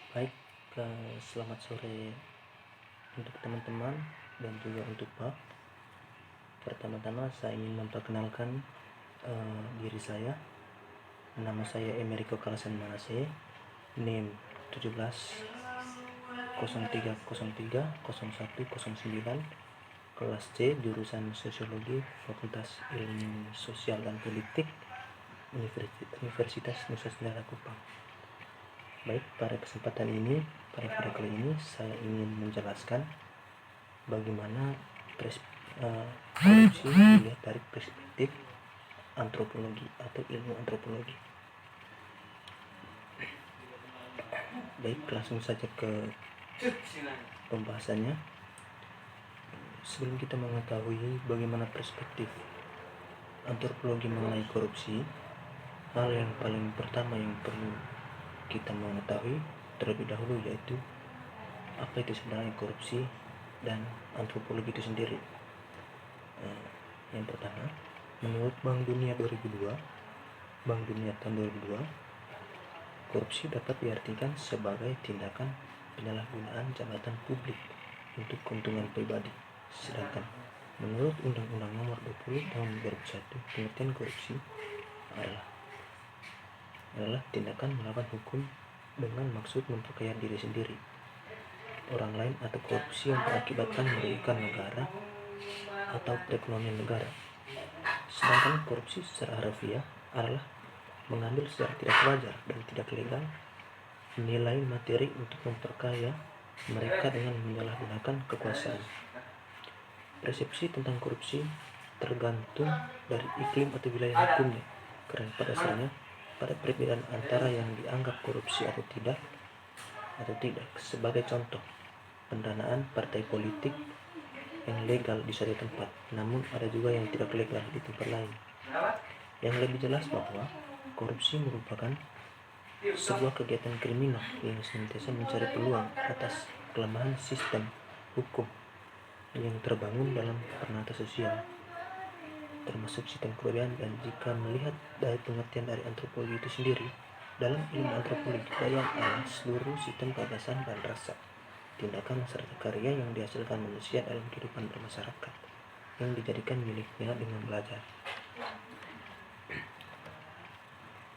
Baik, selamat sore untuk teman-teman dan juga untuk Pak. Pertama-tama saya ingin memperkenalkan diri saya. Nama saya Americo Kalasan Manase, NIM 17 03 03 01 09, kelas C, jurusan Sosiologi, Fakultas Ilmu Sosial dan Politik, Universitas Nusa Tenggara Kupang. Baik, pada kesempatan ini, pada video kali ini saya ingin menjelaskan bagaimana korupsi dilihat dari perspektif antropologi atau ilmu antropologi. Baik, langsung saja ke pembahasannya. Sebelum kita mengetahui bagaimana perspektif antropologi mengenai korupsi, hal yang paling pertama yang perlu kita mengetahui terlebih dahulu yaitu apa itu sebenarnya korupsi dan antropologi itu sendiri. Yang pertama, menurut Bank Dunia 2002, Bank Dunia tahun 2002, korupsi dapat diartikan sebagai tindakan penyalahgunaan jabatan publik untuk keuntungan pribadi. Sedangkan menurut Undang-Undang Nomor 20 Tahun 2001, pengertian korupsi adalah tindakan melawan hukum dengan maksud memperkaya diri sendiri, orang lain, atau korupsi yang berakibatkan merugikan negara atau perekonomian negara. Sedangkan korupsi secara harfiah adalah mengambil secara tidak wajar dan tidak legal nilai materi untuk memperkaya mereka dengan menyalahgunakan kekuasaan. Persepsi tentang korupsi tergantung dari iklim atau wilayah hukumnya, karena pada dasarnya pada perbedaan antara yang dianggap korupsi atau tidak. Sebagai contoh, pendanaan partai politik yang legal di suatu tempat, namun ada juga yang tidak legal di tempat lain. Yang lebih jelas bahwa korupsi merupakan sebuah kegiatan kriminal yang senantiasa mencari peluang atas kelemahan sistem hukum yang terbangun dalam penata sosial, termasuk sistem kerugian. Dan jika melihat dari pengertian dari antropologi itu sendiri, dalam ilmu antropologi daya adalah seluruh sistem gagasan dan rasa, tindakan serta karya yang dihasilkan manusia dalam kehidupan bermasyarakat yang dijadikan miliknya dengan belajar.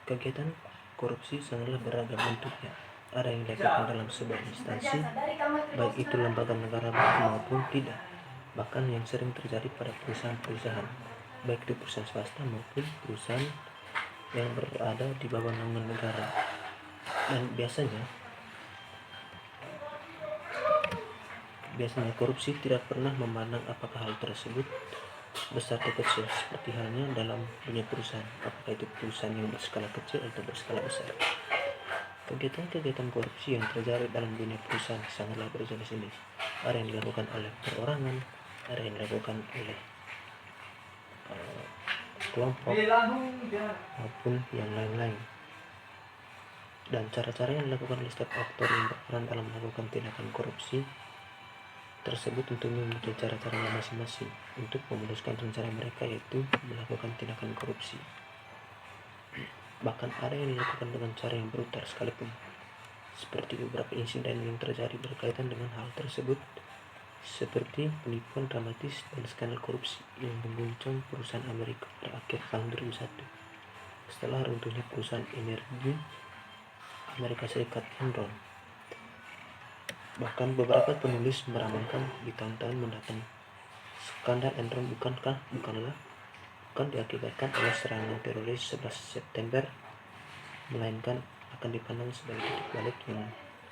Kegiatan korupsi sangatlah beragam bentuknya. Ada yang dilakukan dalam sebuah instansi, baik itu lembaga negara maupun tidak. Bahkan yang sering terjadi pada perusahaan-perusahaan, baik itu perusahaan swasta maupun perusahaan yang berada di bawah naungan negara. Dan biasanya korupsi tidak pernah memandang apakah hal tersebut besar atau kecil, seperti halnya dalam dunia perusahaan, apakah itu perusahaan yang berskala kecil atau berskala besar. Kegiatan-kegiatan korupsi yang terjadi dalam dunia perusahaan sangatlah berjenis-jenis. Ada yang dilakukan oleh perorangan, ada yang dilakukan oleh kelompok maupun yang lain-lain. Dan cara-cara yang dilakukan oleh setiap aktor yang berperan dalam melakukan tindakan korupsi tersebut tentunya memiliki cara-caranya masing-masing untuk memuluskan rencana mereka, yaitu melakukan tindakan korupsi. Bahkan ada yang dilakukan dengan cara yang brutal sekalipun, seperti beberapa insiden yang terjadi berkaitan dengan hal tersebut, seperti penipuan dramatis dan skandal korupsi yang mengguncang perusahaan Amerika pada akhir tahun 2001 setelah runtuhnya perusahaan energi Amerika Serikat Enron. Bahkan beberapa penulis meramalkan di tahun-tahun mendatang skandal Enron bukan diakibatkan oleh serangan teroris 11 September, melainkan akan dipandang sebagai titik balik yang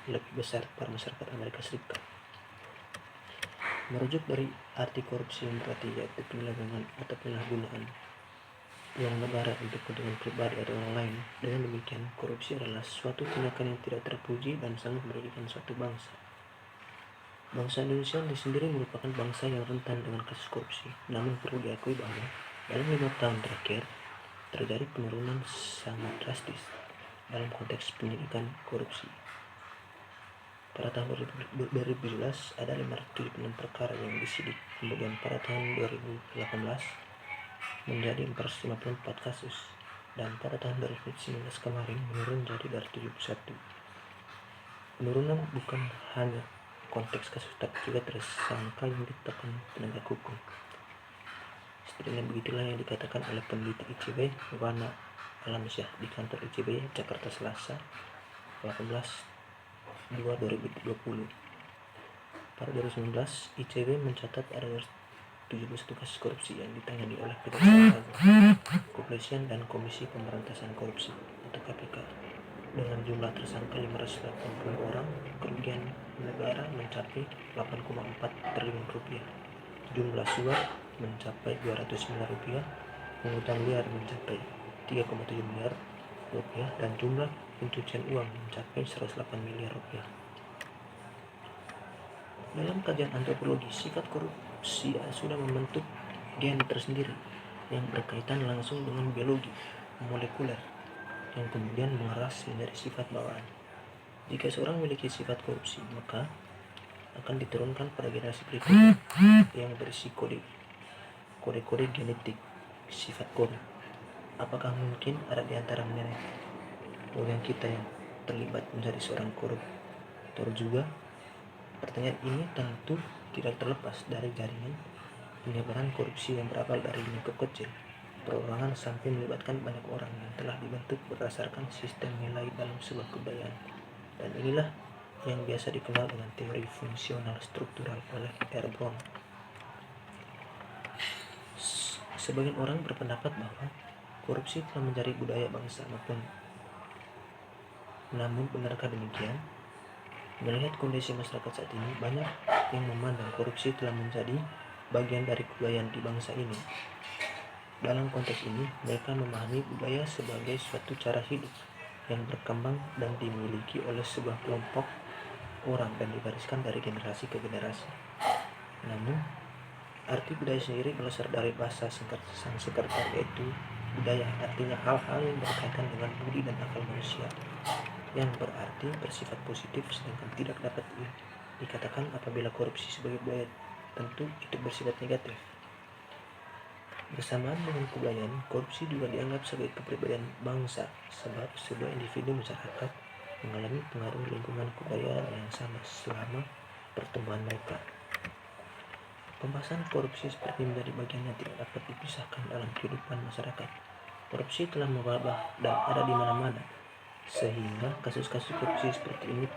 lebih besar pada masyarakat Amerika Serikat. Merujuk dari arti korupsi yang berarti yaitu penyalahgunaan uang negara untuk kepentingan pribadi atau orang lain. Dengan demikian, korupsi adalah suatu tindakan yang tidak terpuji dan sangat merugikan suatu bangsa. Bangsa Indonesia sendiri merupakan bangsa yang rentan dengan kasus korupsi. Namun perlu diakui bahwa dalam 5 tahun terakhir terjadi penurunan sangat drastis dalam konteks penyidikan korupsi. Pada tahun 2017 ada 576 perkara yang disidik, kemudian pada tahun 2018 menjadi 454 kasus, dan pada tahun 2019 kemarin menurun jadi dari 71. Penurunan bukan hanya konteks kasus, tapi juga tersangka yang ditetapkan penegak hukum. Setidaknya begitulah yang dikatakan oleh peneliti ICW Wana Alamsyah di kantor ICW Jakarta Selasa 18/2/2020. Pada 2019, ICW mencatat ada 71 kasus korupsi yang ditangani oleh Kejaksaan Agung, Kepolisian, dan Komisi Pemberantasan Korupsi atau KPK. Dengan jumlah tersangka 580 orang, kerugian negara mencapai 8,4 triliun rupiah. Jumlah suap mencapai 200 miliar rupiah, pungutan liar mencapai 3,7 miliar rupiah, dan jumlah pencucian uang mencapai 108 miliar rupiah. Dalam kajian antropologi, sifat korupsi sudah membentuk gen tersendiri yang berkaitan langsung dengan biologi molekuler yang kemudian mengeras menjadi sifat bawaan. Jika seorang memiliki sifat korupsi, maka akan diturunkan pada generasi berikutnya yang berisi kode-kode genetik sifat korup. Apakah mungkin ada di antara nenek moyang kita yang terlibat menjadi seorang koruptor juga? Pertanyaan ini tentu tidak terlepas dari jaringan penyebaran korupsi yang berawal dari lingkup kecil, perorangan, sampai melibatkan banyak orang yang telah dibentuk berdasarkan sistem nilai dalam sebuah kebudayaan. Dan inilah yang biasa dikenal dengan teori fungsional struktural oleh R. Brown. Sebagian orang berpendapat bahwa korupsi telah menjadi budaya bangsa, namun benarkah demikian? Melihat kondisi masyarakat saat ini, banyak yang memandang korupsi telah menjadi bagian dari kebudayaan di bangsa ini. Dalam konteks ini, mereka memahami budaya sebagai suatu cara hidup yang berkembang dan dimiliki oleh sebuah kelompok orang dan diwariskan dari generasi ke generasi. Namun, arti budaya sendiri berasal dari bahasa Sanskerta, yaitu budaya artinya hal-hal yang berkaitan dengan budi dan akal manusia, yang berarti bersifat positif, sedangkan tidak dapat dikatakan apabila korupsi sebagai budaya tentu itu bersifat negatif. Bersamaan dengan kebudayaan, korupsi juga dianggap sebagai kepribadian bangsa, sebab sebuah individu masyarakat mengalami pengaruh lingkungan kebudayaan yang sama selama pertumbuhan mereka. Pembahasan korupsi seperti menjadi bagian yang tidak dapat dipisahkan dalam kehidupan masyarakat. Korupsi telah mewabah dan ada di mana-mana, sehingga kasus-kasus korupsi seperti ini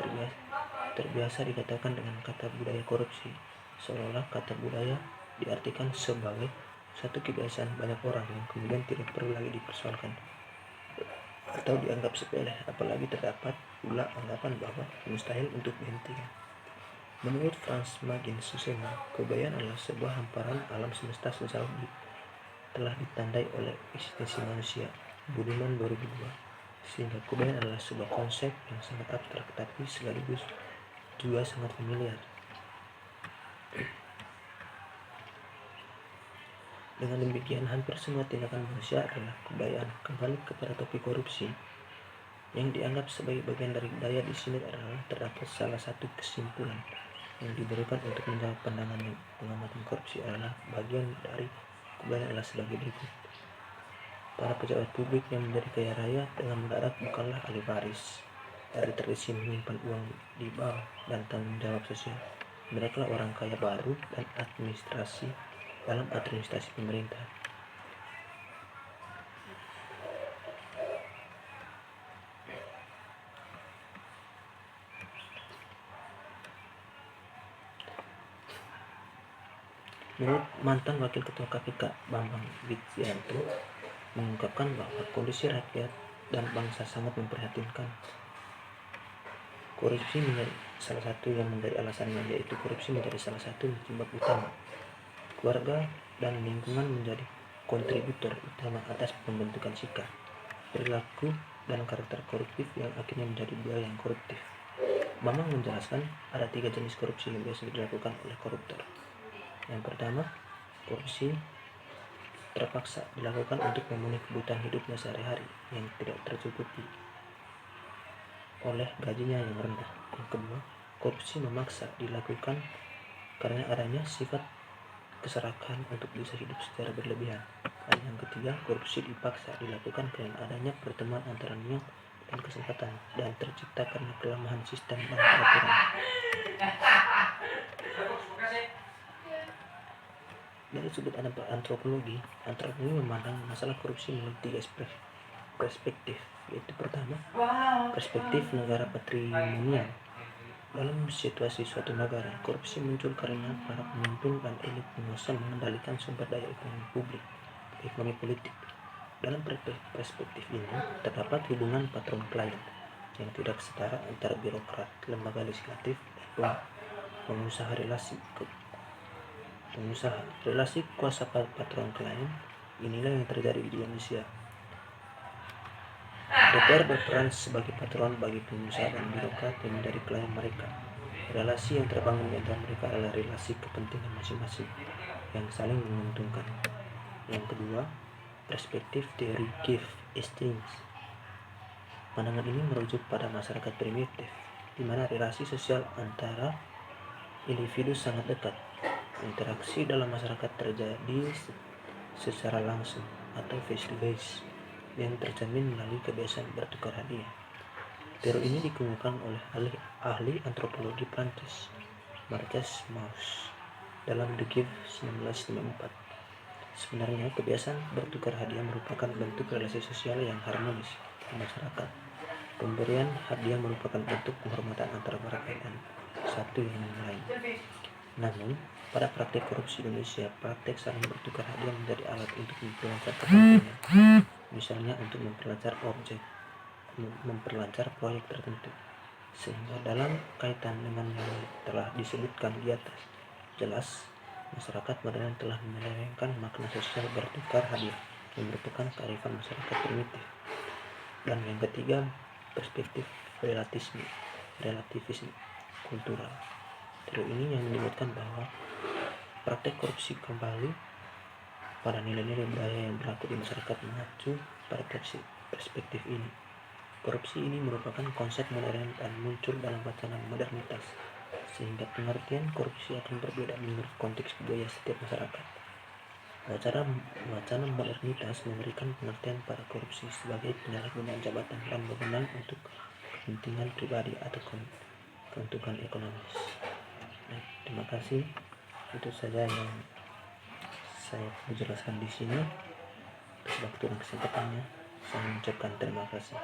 terbiasa dikatakan dengan kata budaya korupsi, seolah-olah kata budaya diartikan sebagai satu kebiasaan banyak orang yang kemudian tidak perlu lagi dipersoalkan atau dianggap sepele, apalagi terdapat pula anggapan bahwa mustahil untuk dihentikan. Menurut Frans Magen Susema, kebudayaan adalah sebuah hamparan alam semesta sejauh telah ditandai oleh eksistensi manusia. Budiman 2002. Sehingga kebudayaan adalah sebuah konsep yang sangat abstrak tapi sekaligus juga sangat familiar. Dengan demikian, hampir semua tindakan manusia adalah kebudayaan. Kembali kepada topik korupsi, yang dianggap sebagai bagian dari budaya di sini adalah terdapat salah satu kesimpulan yang diberikan untuk menjawab pandangan yang pengamatan korupsi adalah bagian dari kebudayaan adalah sebagai berikut. Para pejabat publik yang menjadi kaya raya dengan mendadak bukanlah ahli waris dari tradisi menyimpan uang di bank dan tanggung jawab sosial. Mereka lah orang kaya baru dan dalam administrasi pemerintah. Menurut mantan Wakil Ketua KPK Bambang Wijayanto mengungkapkan bahwa kondisi rakyat dan bangsa sangat memprihatinkan. Korupsi menjadi salah satu yang menjadi alasannya, yaitu korupsi menjadi salah satu penyebab utama. Keluarga dan lingkungan menjadi kontributor utama atas pembentukan sikap, perilaku, dan karakter koruptif yang akhirnya menjadi budaya yang koruptif. Bambang menjelaskan ada 3 jenis korupsi yang biasa dilakukan oleh koruptor. Yang pertama, korupsi terpaksa dilakukan untuk memenuhi kebutuhan hidupnya sehari-hari yang tidak tercukupi oleh gajinya yang rendah. Yang kedua, korupsi memaksa dilakukan karena adanya sifat keserakahan untuk bisa hidup secara berlebihan. Dan yang ketiga, korupsi dipaksa dilakukan karena adanya pertemuan antara niat dan kesempatan dan tercipta karena kelemahan sistem dan peraturan. Dari sudut antropologi memandang masalah korupsi melalui 3 perspektif, yaitu pertama, perspektif negara patrimonial. Dalam situasi suatu negara, korupsi muncul karena para pemimpin dan elit menguasai mengendalikan sumber daya ekonomi politik. Dalam perspektif ini, terdapat hubungan patron-klien yang tidak setara antara birokrat, lembaga legislatif, dan pengusaha. Relasi kuasa patron-klien inilah yang terjadi di Indonesia. DPR berperan sebagai patron bagi pengusaha dan birokrat yang menjadi klien mereka. Relasi yang terbangun di antara mereka adalah relasi kepentingan masing-masing yang saling menguntungkan. Yang kedua, perspektif teori give exchange. Pandangan ini merujuk pada masyarakat primitif, di mana relasi sosial antara individu sangat dekat. Interaksi dalam masyarakat terjadi secara langsung atau face to face yang tercermin melalui kebiasaan bertukar hadiah. Teori ini dikemukakan oleh ahli antropologi Prancis Marcel Mauss dalam The Gift 1954. Sebenarnya kebiasaan bertukar hadiah merupakan bentuk relasi sosial yang harmonis di masyarakat. Pemberian hadiah merupakan bentuk penghormatan antara mereka dan satu yang lain. Namun, pada praktik korupsi Indonesia, praktik saling bertukar hadiah menjadi alat untuk memperlancar kepentingan, misalnya untuk memperlancar proyek tertentu. Sehingga dalam kaitan dengan yang telah disebutkan di atas, jelas masyarakat modern telah menyelewengkan makna sosial bertukar hadiah yang merupakan kearifan masyarakat primitif. Dan yang ketiga, perspektif relativisme kultural. Teori ini yang menyebutkan bahwa praktek korupsi kembali pada nilai-nilai budaya yang berlaku di masyarakat mengacu pada perspektif ini. Korupsi ini merupakan konsep modern dan muncul dalam wacana modernitas, sehingga pengertian korupsi akan berbeda menurut konteks budaya setiap masyarakat. Wacana modernitas memberikan pengertian pada korupsi sebagai penyalahgunaan jabatan dan wewenang untuk kepentingan pribadi atau keuntungan ekonomis. Terima kasih. Itu saja yang saya jelaskan di sini. Atas waktu dan kesempatannya, saya mengucapkan terima kasih.